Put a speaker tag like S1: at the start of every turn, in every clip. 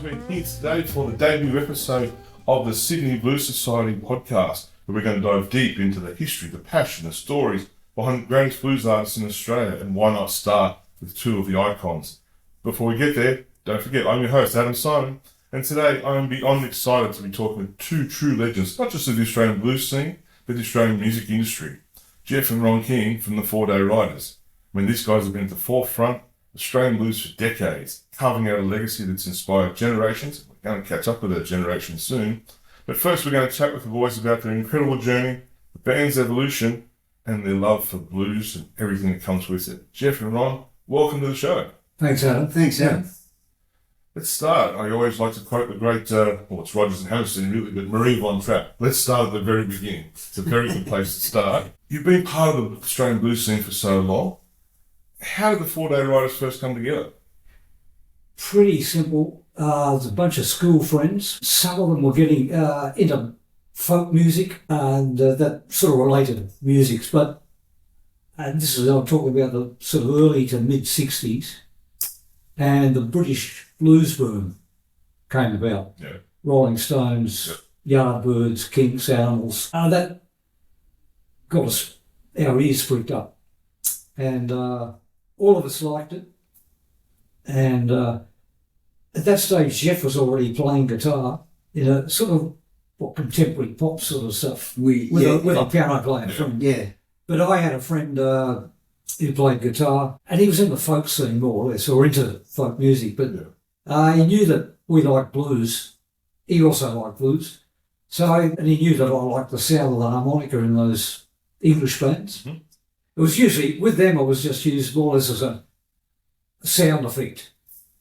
S1: we're here today for the debut episode of the Sydney Blues Society podcast, where we're going to dive deep into the history, the passion, the stories behind the greatest blues artists in Australia, and why not start with two of the icons. Before we get there, don't forget, I'm your host, Adam Simon, and today I'm beyond excited to be talking with two true legends, not just of the Australian blues scene, but the Australian music industry. Jeff and Ron King from the Foreday Riders. I mean, these guys have been at the forefront of Australian blues for decades, carving out a legacy that's inspired generations. We're going to catch up with that generation soon. But first, we're going to chat with the boys about their incredible journey, the band's evolution, and their love for blues and everything that comes with it. Jeff and Ron, welcome to the show.
S2: Thanks, Adam.
S3: Thanks, Adam.
S1: Let's start. I always like to quote the great, it's Rogers and Hammerstein really, but Marie Von Trapp. Let's start at the very beginning. It's a very good place to start. You've been part of the Australian blues scene for so long. How did the Foreday Riders first come together?
S2: Pretty simple. There's a bunch of school friends. Some of them were getting into folk music and that sort of related musics. But this is, I'm talking about the sort of early to mid-60s. And the British blues boom came about.
S1: Yeah.
S2: Rolling Stones, Yardbirds, Kinks, Animals. That got us, our ears pricked up. And all of us liked it. And at that stage, Jeff was already playing guitar in a sort of contemporary pop sort of stuff with a piano player.
S3: Yeah.
S2: But I had a friend who played guitar, and he was in the folk scene more or less, or into folk music, but he knew that we liked blues. He also liked blues. And he knew that I liked the sound of the harmonica in those English bands. Mm-hmm. It was usually, with them, it was just used more or less as a sound effect,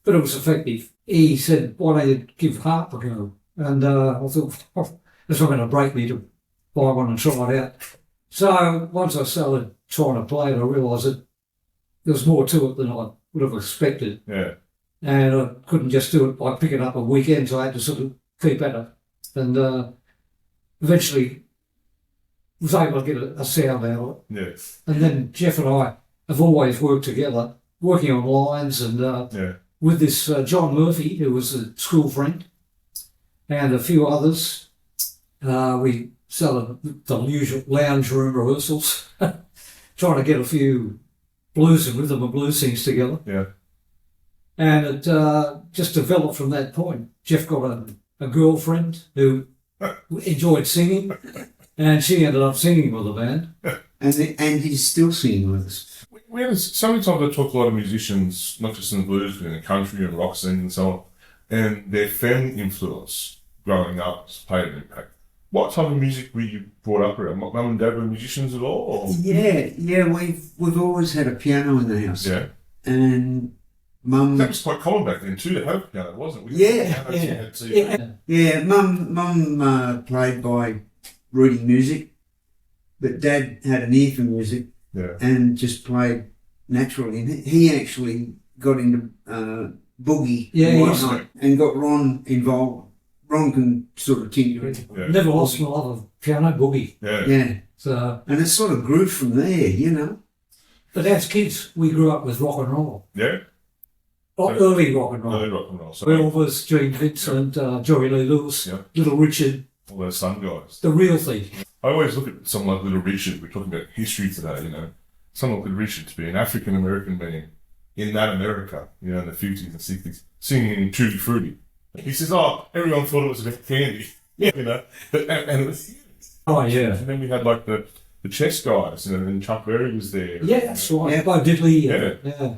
S2: but it was effective. He said, why don't you give harp a go? And I thought, it's not going to break me to buy one and try it out. So once I started trying to play it, I realised that there was more to it than I would have expected.
S1: Yeah.
S2: And I couldn't just do it by picking up a weekend, so I had to sort of keep at it. And eventually was able to get a sound out of it.
S1: Yes.
S2: And then Jeff and I have always worked together, working on lines and with this John Murphy, who was a school friend, and a few others. We started the usual lounge room rehearsals, trying to get a few blues and rhythm and blues things together.
S1: Yeah.
S2: And it just developed from that point. Jeff got a girlfriend who enjoyed singing, and she ended up singing with the band.
S3: And he's still singing with us.
S1: We have so many times I talk to a lot of musicians, not just in the blues, but in the country and rock scene and so on, and their family influence growing up has played an impact. What type of music were you brought up around? Mum and Dad were musicians at all? Or?
S3: Yeah, we've always had a piano in the house.
S1: Yeah.
S3: And Mum...
S1: That was quite common back then too, to have a piano, wasn't it?
S3: Yeah. Mum played by reading music, but Dad had an ear for music and just played naturally. And he actually got into boogie and got Ron involved. Ron can sort of tinker it.
S2: Yeah. Never lost my love of piano boogie.
S3: Yeah.
S2: So,
S3: and it sort of grew from there, you know.
S2: But as kids, we grew up with rock and roll.
S1: Yeah.
S2: Early rock and roll.
S1: Early rock and roll. So
S2: Elvis, Gene Vincent, Joey Lee Lewis, Little Richard.
S1: All those Sun guys.
S2: The real thing.
S1: I always look at someone like Little Richard. We're talking about history today, you know. Someone like Little Richard to be an African-American man in that America, you know, in the 50s and 60s, singing in Tutti Frutti. He says, everyone thought it was about candy, you know, and it was huge.
S2: Oh, yeah.
S1: And then we had like the chess guys, you know, and Chuck Berry was there.
S2: Yeah, that's right. Yeah. Bo Diddley.
S1: Yeah.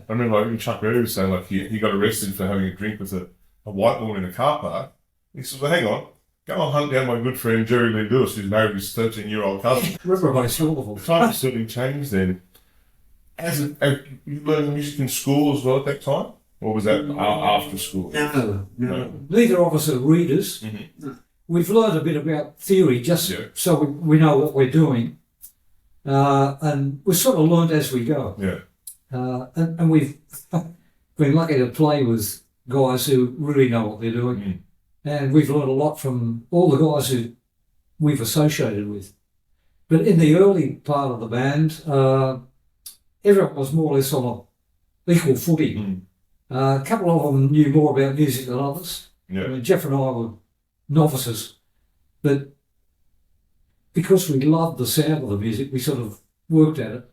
S1: I remember even Chuck Berry was saying like he got arrested for having a drink with a white woman in a car park. He said, well, hang on, go and hunt down my good friend Jerry Lee Lewis, who's married his 13-year-old cousin.
S2: Reprobate school.
S1: Times certainly changed then. You learned music in school as well at that time? Or was that after school?
S3: No.
S2: Neither of us are readers.
S1: Mm-hmm.
S2: We've learned a bit about theory just so we know what we're doing. And we've sort of learned as we go.
S1: Yeah.
S2: And we've been lucky to play with guys who really know what they're doing.
S1: Mm.
S2: And we've learned a lot from all the guys who we've associated with. But in the early part of the band, everyone was more or less on an equal footing.
S1: Mm.
S2: A couple of them knew more about music than others.
S1: Yeah.
S2: I mean, Jeff and I were novices, but because we loved the sound of the music, we sort of worked at it.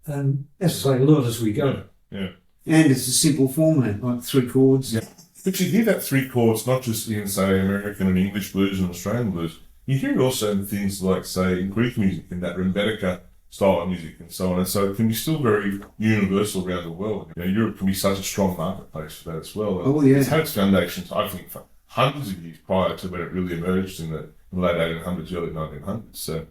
S2: And as I say, learn as we go.
S1: Yeah.
S3: And it's a simple format, like 3 chords.
S1: Yeah. But you hear that 3 chords not just in, say, American and English blues and Australian blues. You hear it also in things like, say, in Greek music, in that Rebettica style of music and so on. And so it can be still very universal around the world. You know, Europe can be such a strong marketplace for that as well.
S3: Oh, yeah.
S1: It's had its foundations, I think, for hundreds of years prior to when it really emerged in the late 1800s, early 1900s. So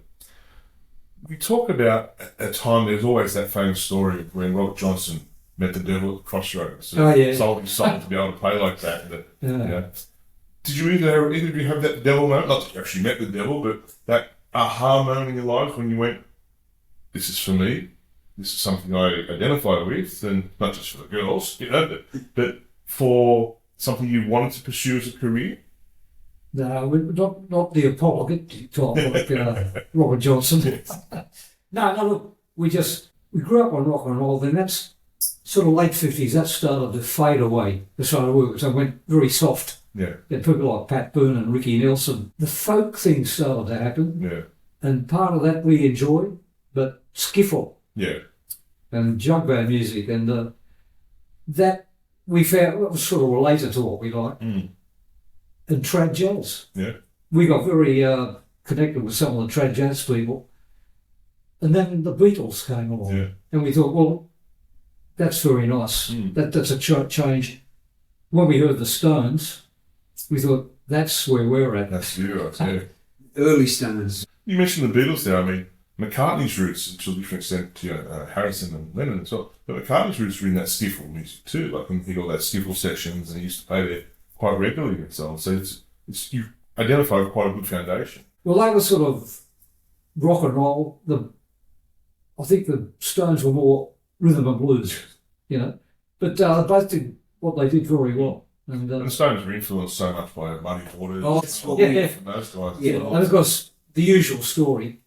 S1: we talk about a time, there's always that famous story of when Robert Johnson met the devil at the crossroads.
S2: Oh, yeah.
S1: Sold his soul to be able to play like that.
S2: Yeah.
S1: You know. Did you either of you have that devil moment? Not that you actually met the devil, but that aha moment in your life when you went, this is for me, this is something I identify with, and not just for the girls, you know, but for something you wanted to pursue as a career?
S2: No, not the apologetic type like Robert Johnson. No, look, we grew up on rock and roll, then that's sort of late 50s, that started to fade away, the sort of work, so it went very soft.
S1: Yeah.
S2: You had people like Pat Boone and Ricky Nelson. The folk thing started to happen.
S1: Yeah.
S2: And part of that we enjoyed, but skiffle.
S1: Yeah.
S2: And jug band music, and that we found it was sort of related to what we liked.
S1: Mm.
S2: And trad jazz.
S1: Yeah.
S2: We got very connected with some of the trad jazz people. And then the Beatles came along.
S1: Yeah.
S2: And we thought, well, that's very nice.
S1: Mm.
S2: That's a change. When we heard the Stones, we thought, that's where we're at.
S1: That's you, yeah.
S3: Early Stones.
S1: You mentioned the Beatles there. I mean, McCartney's roots, and to a different extent, you know, Harrison and Lennon as well, but McCartney's roots were in that skiffle music too. Like, when he got that skiffle sessions, and he used to play there quite regularly and so on. So it's you identified quite a good foundation.
S2: Well, they were sort of rock and roll. I think the Stones were more rhythm and blues, you know. But they both did what they did very well. And
S1: the Stones were influenced so much by Muddy Waters.
S3: Oh, that's what
S1: from those guys.
S2: Yeah, and of course, the usual story.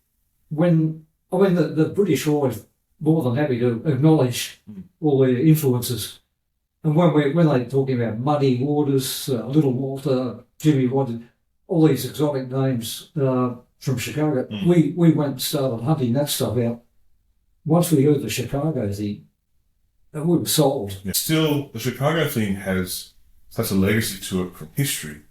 S2: The British are always more than happy to acknowledge all their influences. And when they're talking about Muddy Waters, Little Walter, Jimmy Rogers, all these exotic names from Chicago, we went and started hunting that stuff out. Once we heard the Chicago thing, and we were sold.
S1: Yeah. Still, the Chicago thing has such a legacy to it from history,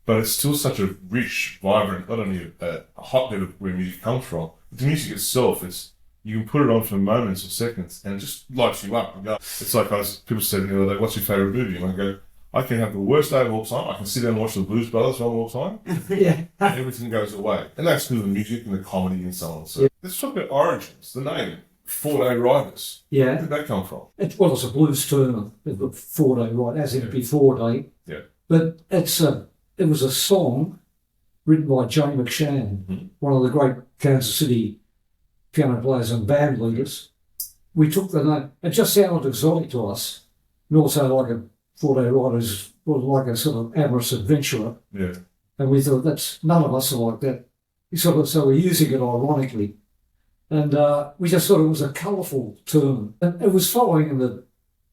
S1: but it's still such a rich, vibrant, not only a hotbed of where music comes from, but the music itself is, you can put it on for moments or seconds and it just lights you up and go. It's like people said the other day, what's your favourite movie? And I go, I can have the worst day of all time, I can sit down and watch the Blues Brothers all the time,
S2: Yeah.
S1: and everything goes away. And that's through the music and the comedy and so on. So let's talk about origins, the name. Foreday Riders.
S2: Yeah.
S1: Where did that come from?
S2: It's a blues term, the Foreday Riders, as in before day.
S1: Yeah.
S2: But it was a song written by Jay McShann, one of the great Kansas City piano players and band leaders. We took the name. It just sounded exotic to us, and also like a Foreday Riders was like a sort of amorous adventurer.
S1: Yeah.
S2: And we thought none of us are like that. So we're using it ironically. And we just thought it was a colourful term. And it was following in the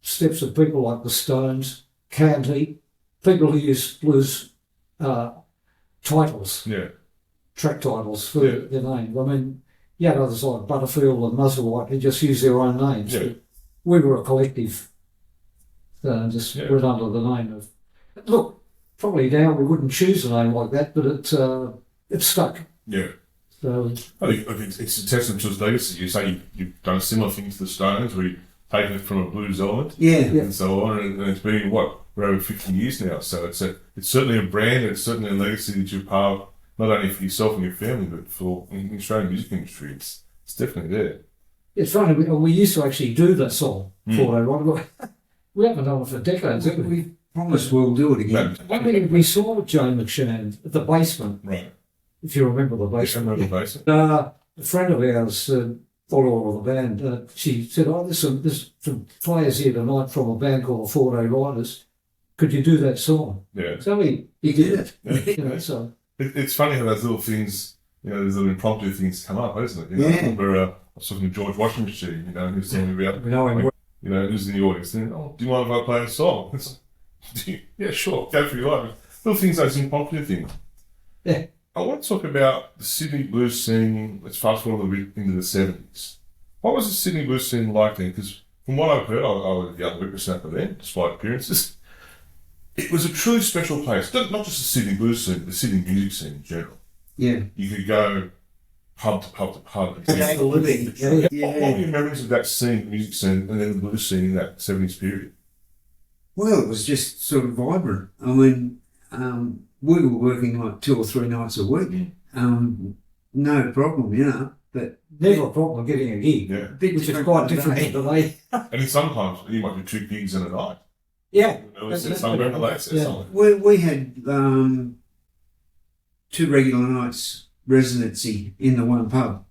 S2: steps of people like the Stones, Canty, people who use blues titles, track titles for their name. I mean, others like Butterfield and Musselwhite who just use their own names.
S1: Yeah.
S2: But we were a collective, just went under the name of... Look, probably now we wouldn't choose a name like that, but it stuck.
S1: Yeah.
S2: So,
S1: I think it's a testament to his legacy. You say you've done similar things to the Stones, where you've taken it from a blues element, and so on, and it's been for over 50 years now. So it's certainly a brand, and it's certainly a legacy that you're part of, not only for yourself and your family, but for the Australian music industry. It's definitely there.
S2: It's funny. We used to actually do that song Foreday Riders. We haven't done it for decades. Have we?
S3: We promised we'll do it again.
S2: I mean, we saw Jay McShann at the basement.
S1: Right.
S2: If you remember the basement.
S1: I remember the basement.
S2: A friend of ours, follower of the band, she said, there's some players here tonight from a band called the Foreday Riders. Could you do that song?
S1: Yeah.
S2: So he did it.
S1: Yeah.
S2: You know, so.
S1: It's funny how those little things, those little impromptu things come up, isn't it? I remember I was talking to George Washington, who's telling me about,
S2: We know him.
S1: who's in the audience, and, do you mind if I play a song? It's like, Yeah, sure. Go for your life. Little things, those unpopular things.
S2: Yeah.
S1: I want to talk about the Sydney blues scene. Let's fast forward a little bit into the 70s. What was the Sydney blues scene like then? Because from what I've heard, I was a young whippersnapper then, despite appearances. It was a truly special place. Not just the Sydney blues scene, but the Sydney music scene in general.
S3: Yeah.
S1: You could go pub to pub to pub.
S3: Yeah.
S1: What were your memories of that scene, the music scene, and then the blues scene in that 70s period?
S3: Well, it was just sort of vibrant. I mean, we were working like 2 or 3 nights a week. No problem, you know. But
S2: never a problem getting a gig,
S1: Yeah.
S2: which is quite different from today.
S1: And sometimes you might do 2 gigs in a night.
S2: Yeah.
S1: Early set somewhere, and late set
S2: Yeah.
S1: somewhere.
S3: we had 2 regular nights residency in the one pub,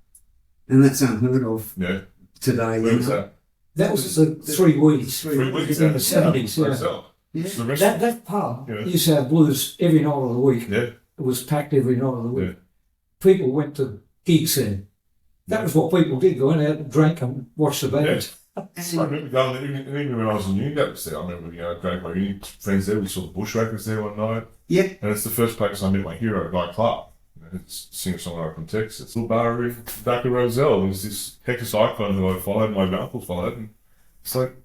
S3: and that's unheard of
S1: Yeah.
S3: today.
S1: Where
S3: you
S1: was
S3: know.
S1: that?
S2: That was the 3 weeks.
S1: 3 weeks
S2: in the 70s, yeah.
S3: Yeah.
S1: The rest
S2: That pub
S1: Yeah.
S2: used to have blues every night of the week.
S1: Yeah.
S2: It was packed every night of the week.
S1: Yeah.
S2: People went to gigs then. That was what people did. They went out and drank and watched the band.
S1: I remember going there, even when I was in uni, that was there. I remember, going with my uni friends there. We saw the Bushwhackers there one night.
S3: Yeah.
S1: And it's the first place I met my hero, Guy Clark. It's singer-songwriter from Texas. Little bar in Dr. Roselle. There was this Texas icon who I followed, my uncle followed. And it's like,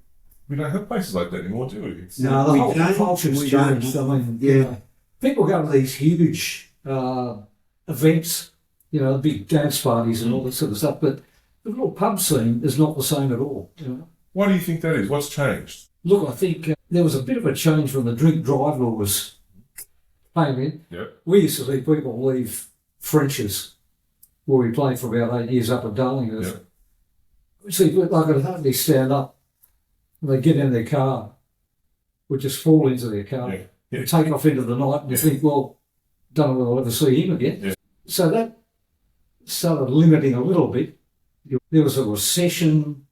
S1: we don't have places like that anymore, do we?
S2: No, the
S3: We
S2: whole
S3: don't.
S2: culture's
S3: We
S2: changed.
S3: don't.
S2: I mean,
S3: Yeah.
S2: people go to these huge events, big dance parties and all that sort of stuff, but the little pub scene is not the same at all.
S1: Why do you think that is? What's changed?
S2: Look, I think there was a bit of a change when the drink drive laws came in.
S1: Yep.
S2: We used to see people leave French's, where we played for about 8 years up at Darlinghurst.
S1: Yep.
S2: We see people like could hardly stand up. They get in their car, would just fall into their car,
S1: Yeah. Yeah.
S2: and take off into the night, and you think, well, don't know whether I'll ever see him again.
S1: Yeah.
S2: So that started limiting a little bit. There was a recession,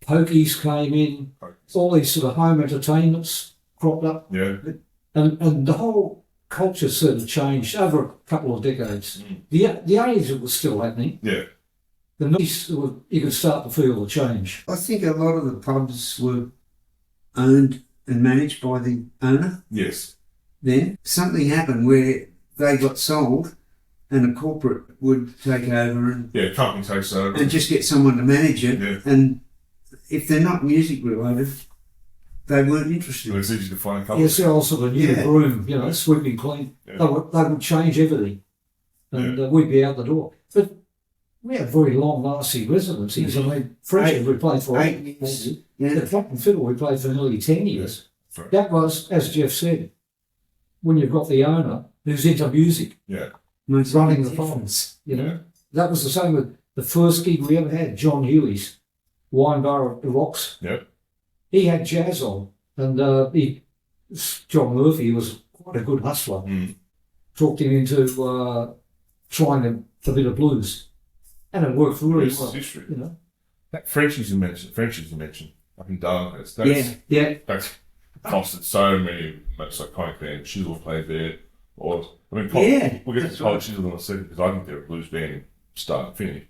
S2: pokies came in, all these sort of home entertainments cropped up,
S1: Yeah.
S2: and the whole culture sort of changed over a couple of decades. The 80s it was still happening.
S1: Yeah.
S2: The 90s, you could start to feel the change.
S3: I think a lot of the pubs were owned and managed by the owner.
S1: Yes.
S3: Then something happened where they got sold, and a corporate would take over and
S1: Yeah, company takes over.
S3: and just get someone to manage it.
S1: Yeah.
S3: And if they're not music related, they weren't interested.
S1: It's easy to find a couple.
S2: Yes, they're all sort of new
S3: Yeah.
S2: broom, sweeping clean.
S1: Yeah.
S2: They would change everything, and we'd be out the door. But we had very long-lasting residencies. I mean, French we played for
S3: 8 years. Yeah.
S2: The Clock and Fiddle we played for nearly 10 years.
S1: Right.
S2: That was, as Jeff said, when you've got the owner who's into music,
S1: Yeah.
S3: Makes a
S2: running
S3: big
S2: the
S3: difference.
S2: pub.
S1: Yeah.
S2: That was the same with the first gig we ever had, John Huey's, Wine Bar at the Rocks.
S1: Yep.
S2: He had jazz on, and John Murphy was quite a good hustler. Talked him into trying a bit of blues, and it worked really
S1: This is
S2: well.
S1: history.
S2: That
S1: Frenchies you mentioned, up in Darlinghurst.
S3: Yeah.
S1: That's costed so many most iconic bands. Chisel played there. Or,
S3: Yeah,
S1: we'll get to
S3: that's
S1: College Chisel in a second because I think they're a blues band in start and finish.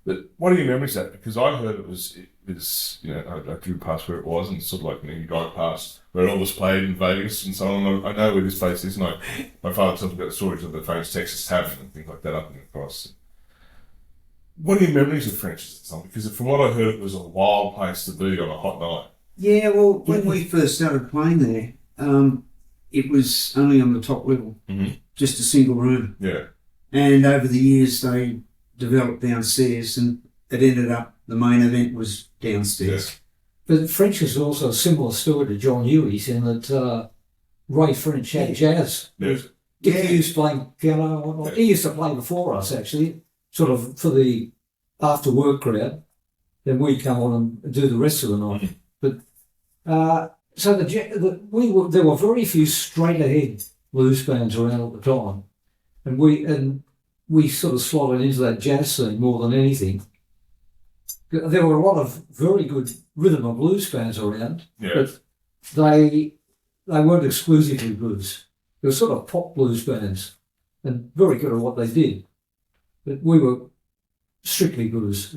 S1: But what are your memories of that? Because I heard it was I drew past where it was and sort of like you drive past where it all was played in Vegas and so on. I know where this place is, and my father tells me about the stories of the famous Texas Tavern and things like that up and across. What are your memories of French's at the time? Because from what I heard, it was a wild place to be on a hot night.
S3: Yeah, well, when we first started playing there, it was only on the top level, just a single room.
S1: Yeah.
S3: And over the years, they developed downstairs, and it ended up the main event was downstairs.
S2: But French is also a similar story to John Huey's in that Ray French had jazz.
S1: Yes.
S2: Dick Hughes playing piano and whatnot. He used to play before us, actually, sort of for the after-work crowd. Then we'd come on and do the rest of the night. But so there were very few straight-ahead blues bands around at the time, and we sort of slotted into that jazz scene more than anything. There were a lot of very good rhythm and blues bands around, but they weren't exclusively blues. They were sort of pop blues bands, and very good at what they did. But we were strictly blues,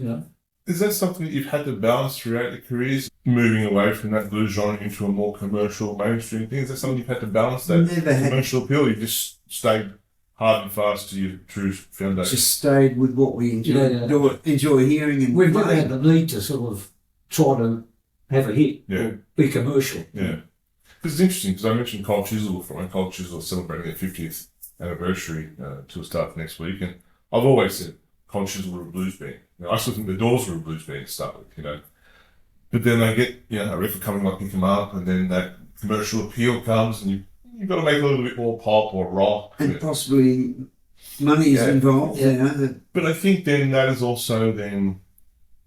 S1: Is that something that you've had to balance throughout your careers, moving away from that blues genre into a more commercial, mainstream thing? Is that something you've had to balance, that commercial appeal? You just stayed hard and fast to your true foundation?
S3: Just stayed with what we enjoy hearing. And
S2: we've never had the need to sort of try to have a hit or be commercial.
S1: Yeah. Because it's interesting, because I mentioned Cold Chisel before, and Cold Chisel is celebrating their 50th anniversary to start next week, and I've always said Cold Chisel were a blues band. I still think the Doors were a blues band to start with, But then they get, a record coming like Pick 'em Up, and then that commercial appeal comes, and you've got to make it a little bit more pop or rock.
S3: And possibly money is involved.
S1: But I think then that is also then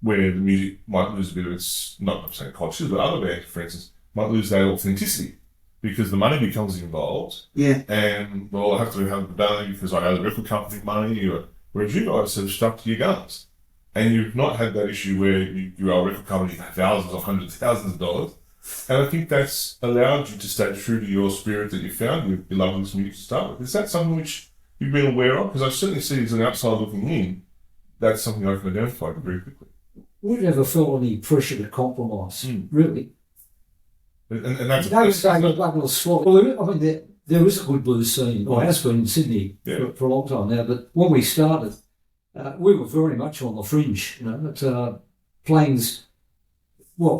S1: where the music might lose a bit of its, not I'm saying Cold Chisel, but other bands, for instance, might lose that authenticity because the money becomes involved.
S3: Yeah.
S1: And, well, I have to have the money because I know the record company money, whereas you guys have stuck to your guns. And you've not had that issue where you are a record company for thousands or hundreds of thousands of dollars. And I think that's allowed you to stay true to your spirit that you found, your love of this music to start with. Is that something which you've been aware of? Because I certainly see as an outsider looking in, that's something I can identify very quickly.
S2: We never felt any pressure to compromise, really.
S1: And that's...
S2: They were saying a little slot. Well, I mean, there is a good blues scene, or has been in Sydney for a long time now, but when we started, we were very much on the fringe, playing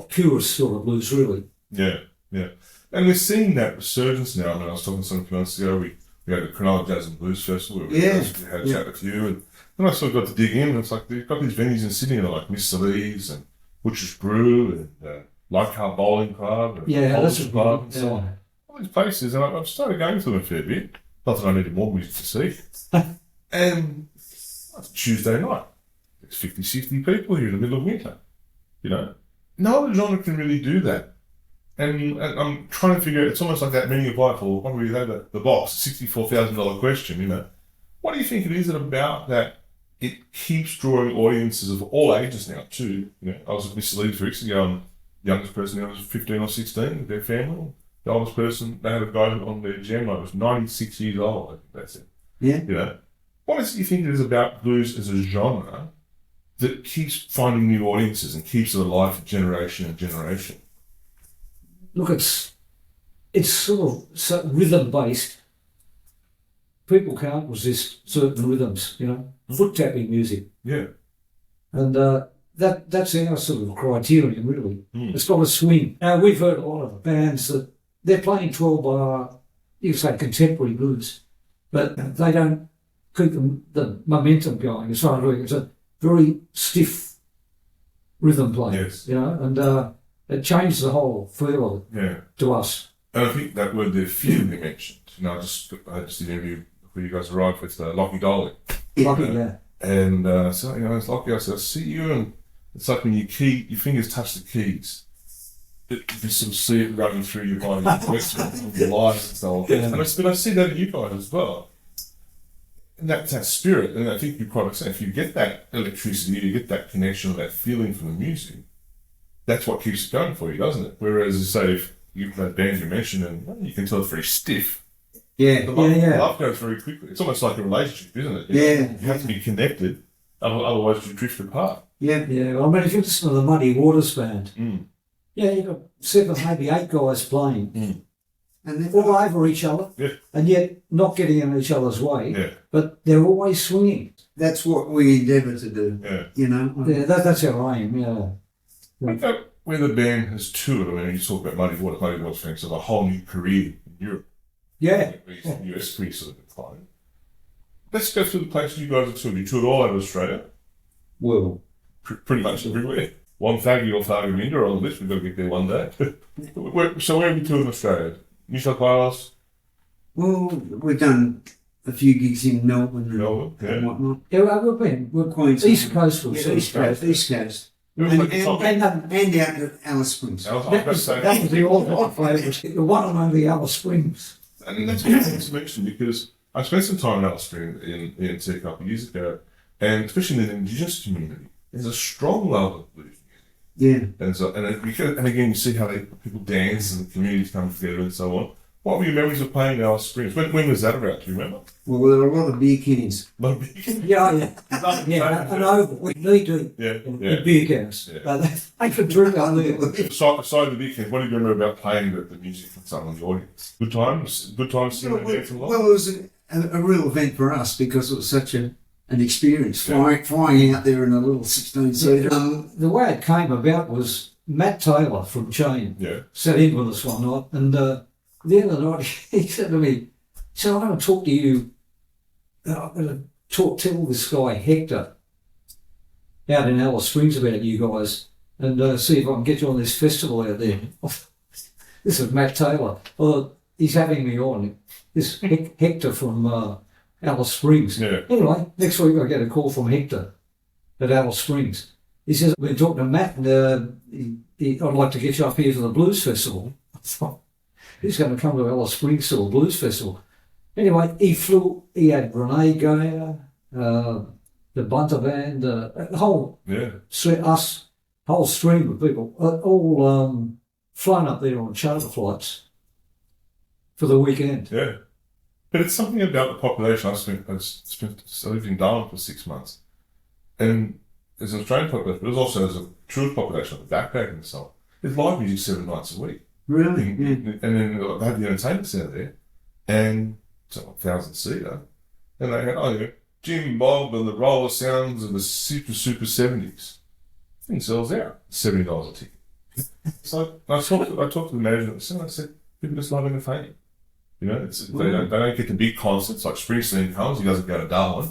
S2: purest sort of blues, really.
S1: Yeah. And we're seeing that resurgence now. I mean, I was talking to some few months ago, we had the Cronulla Jazz and Blues Festival, we had a chat with you, and then I sort of got to dig in, and it's like, they've got these venues in Sydney, like Miss Lee's and Butcher's Brew, and Leichhardt Bowling Club, and Hollis Club, and so on. All these places, and I've started going to them a fair bit. Not that I needed more music to see. And it's Tuesday night. There's 50, 60 people here in the middle of winter. No other genre can really do that. And I'm trying to figure out, it's almost like that meaning of life, or when we had the box, $64,000 question, What do you think it is about that it keeps drawing audiences of all ages now too? I was with Miss Lee's 3 weeks ago, and the youngest person there was 15 or 16 with their family. The oldest person, they had a guy on their jam night, was 96 years old, I think that's it.
S3: Yeah.
S1: What do you think it is about blues as a genre that keeps finding new audiences and keeps it alive for generation and generation?
S2: Look, it's sort of rhythm based. People can't resist certain rhythms, foot tapping music.
S1: Yeah.
S2: And that's our sort of criterion, really. It's got a swing. Now, we've heard a lot of bands that they're playing 12-bar, you could say contemporary blues, but they don't keep the momentum going. It's a very stiff rhythm playing, and it changed the whole feel of it to us.
S1: And I think that word there, feeling you mentioned. I just did an interview where you guys arrived with Lockie Dolly. And it's Lockie, I said, I see you, and it's like when your fingers touch the keys. You can sort of see it running through your body, your lives and so on. And I see that in you guys as well. And that's that spirit, and I think you're quite saying, if you get that electricity, you get that connection or that feeling from the music, that's what keeps it going for you, doesn't it? Whereas, say, if you that band you mentioned, and you can tell it's very stiff. The love goes very quickly. It's almost like a relationship, isn't it? You have to be connected, otherwise you drift apart.
S2: I mean, if you listen to the Muddy Waters band, you've got 7, maybe 8 guys playing. And they're all over each other, and yet not getting in each other's way, but they're always swinging.
S3: That's what we endeavour to do,
S2: that's our aim,
S1: When the band has toured, I mean, you talk about Muddy Waters fans have a whole new career in Europe. The US pretty sort of declined. Let's go through the places you guys have toured. You toured all over Australia.
S2: Well,
S1: pretty much everywhere. Wonthaggi or Thargomindah are on the list. We've got to get there one day. So where have you toured in Australia? New South Wales?
S3: Well, we've done a few gigs in Melbourne and whatnot.
S2: We're Queensland. East Coast was
S3: East Coast. And out to Alice Springs.
S2: That was the all-time favourite. The one and only Alice Springs.
S1: And that's interesting to mention because I spent some time in Alice Springs in ENT a couple of years ago, and especially in the Indigenous community, there's a strong love of blues music. And again, you see how people dance and the communities come together and so on. What were your memories of playing Alice Springs? When was that about? Do you remember?
S3: Well, there were a lot of beer cans.
S2: Yeah. An oval. We need to.
S1: Yeah.
S2: Beer cans.
S1: Yeah.
S2: They could drink on there.
S1: Aside the big things, what do you remember about playing the music and something in the audience? Good times singing and dancing along?
S3: Well, it was a real event for us because it was such an experience flying out there in a little 16-seater.
S2: The way it came about was Matt Taylor from Chain sat in with us one night, and the other night he said to me, "So I'm going to talk to you. I'm going to tell this guy Hector out in Alice Springs about you guys, and see if I can get you on this festival out there." This is Matt Taylor. Well, he's having me on. This Hector from Alice Springs.
S1: Yeah.
S2: Anyway, next week I get a call from Hector at Alice Springs. He says, "We're talking to Matt, and I'd like to get you up here for the Blues Festival." I thought, he's going to come to Alice Springs to a Blues Festival. Anyway, he flew. He had Renee Gayer, the Bunter Band, the whole whole stream of people, all flown up there on charter flights for the weekend.
S1: Yeah. But it's something about the population. I lived in Darwin for 6 months. And there's an Australian population, but there's a tourist population, the backpacking and so on. There's live music 7 nights a week.
S3: Really?
S1: And then they had the entertainment centre there, and it's a 1,000-seater. And they had, Jim Bob and the roller sounds of the super 70s. Thing sells out. $70 a ticket. So I talked to the manager at the centre, I said, people just love entertaining. They don't get the big concerts like Springsteen comes. He doesn't go to Darwin.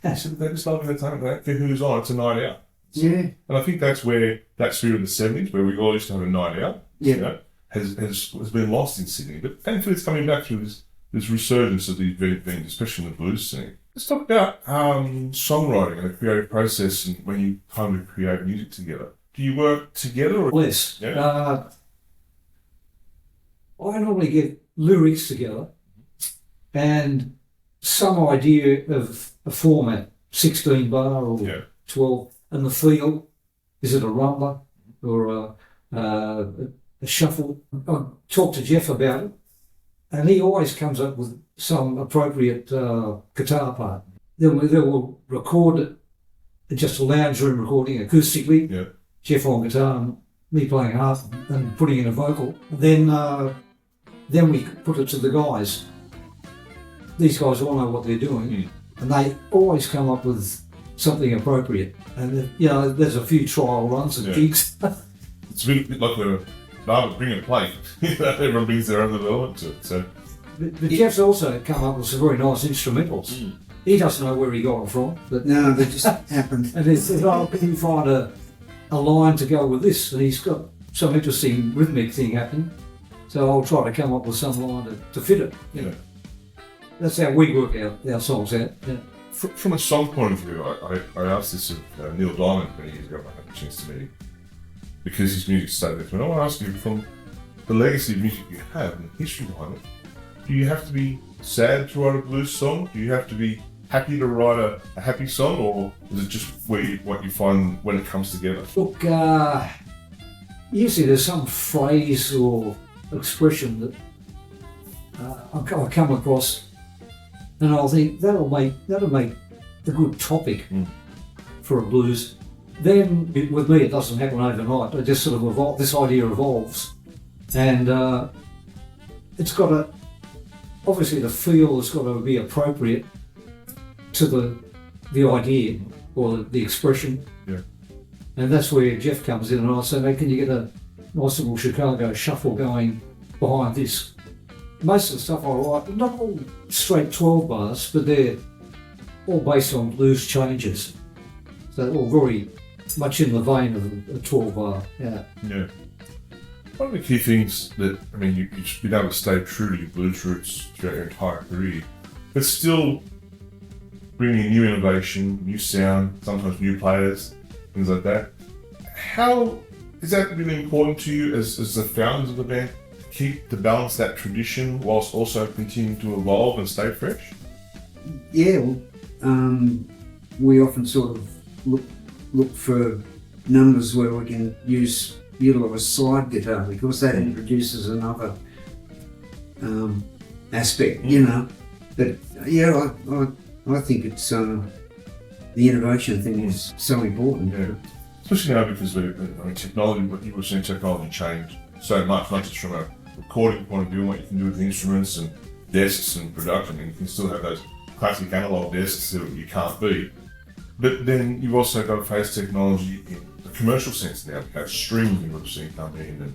S1: He said they just love entertainment. They don't care who's on. It's a night out.
S3: Yeah.
S1: And I think that's where that spirit of the 70s, where we all used to have a night out, has been lost in Sydney. But thankfully, it's coming back through this resurgence of these venues, especially in the blues scene. Let's talk about songwriting and the creative process, and when you kind of create music together. Do you work together or
S2: less?
S1: Yeah.
S2: I normally get lyrics together and some idea of a format, 16 bar or 12, and the feel. Is it a rumbler or a shuffle? I talk to Jeff about it, and he always comes up with some appropriate guitar part. Then we'll record it, just a lounge room recording acoustically.
S1: Yeah.
S2: Jeff on guitar and me playing harp and putting in a vocal. Then we put it to the guys. These guys all know what they're doing, and they always come up with something appropriate. And there's a few trial runs and gigs.
S1: It's a bit like the bring a plate. Everyone brings their own little element to it. So.
S2: But Jeff's also come up with some very nice instrumentals. He doesn't know where he got them from, but
S3: no, they just happened.
S2: And he said, can you find a line to go with this? And he's got some interesting rhythmic thing happening. So I'll try to come up with some line to fit it. That's how we work our songs out. Yeah.
S1: From a song point of view, I asked this of Neil Diamond many years ago. I had a chance to meet him because his music stayed with me. I want to ask you, from the legacy of music you have and the history behind it, do you have to be sad to write a blues song? Do you have to be happy to write a happy song, or is it just what you find when it comes together?
S2: Look, usually there's some phrase or expression that I come across, and I'll think that'll make a good topic for a blues. Then with me, it doesn't happen overnight. It just sort of this idea evolves, and it's got to, obviously the feel has got to be appropriate to the idea or the expression.
S1: Yeah.
S2: And that's where Jeff comes in, and I say, can you get a nice little Chicago shuffle going behind this? Most of the stuff I write, not all straight 12 bars, but they're all based on blues changes. So they're all very much in the vein of a 12 bar. Yeah.
S1: Yeah. One of the key things that, you've been able to stay true to your blues roots throughout your entire career, but still bringing new innovation, new sound, sometimes new players, things like that. How is that really important to you as the founders of the band, to balance that tradition whilst also continuing to evolve and stay fresh?
S3: Yeah, we often sort of look for numbers where we can utilise slide guitar, because that introduces another aspect, you know. But yeah, I think it's the innovation thing is so important.
S1: Yeah. Especially now because technology, what you were saying, technology changed so much, not just from a recording point of view, what you can do with instruments and desks and production, and you can still have those classic analog desks that you can't beat. But then you've also got to face technology in the commercial sense now. You have streaming you would have seen come in, and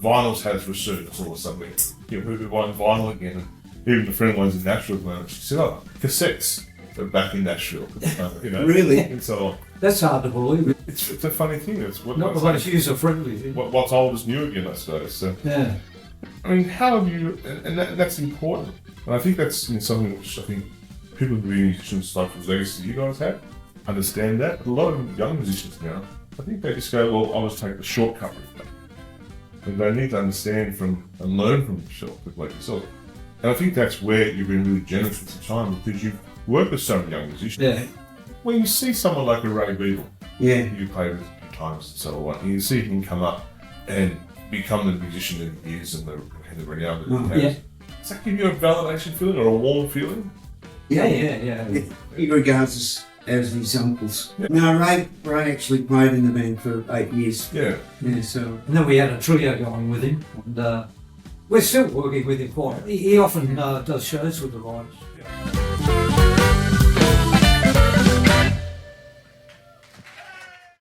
S1: vinyls has resurgence all of a sudden. People are buying vinyl again, and even a friend of mine's in Nashville at the moment, she said, "Oh, cassettes are back in Nashville."
S3: Really?
S1: And so on.
S2: That's hard to believe.
S1: It's a funny thing. It's
S2: Not the most user-friendly.
S1: What's old is new again, I suppose. So,
S2: Yeah.
S1: I mean, how have you? And that's important. And I think that's something which I think people who are musicians like legacy you guys have understand that. But a lot of young musicians now, I think they just go, "Well, I'll just take the shortcut route." But they need to understand from and learn from yourself, like yourself. And I think that's where you've been really generous with your time because you've worked with so many young musicians.
S2: Yeah.
S1: When you see someone like a Ray Beadle,
S3: Yeah.
S1: you play with times and so on, and you see him come up and become the musician that he is and the renown that he has.
S2: Yeah.
S1: Does that give you a validation feeling or a warm feeling?
S2: Yeah.
S3: He regards us as his uncles. Yeah. No, Ray actually played in the band for 8 years.
S1: Yeah.
S3: Yeah, so.
S2: And then we had a trio going with him, and we're still working with him quite. He often does shows with the Riders.
S1: Yeah.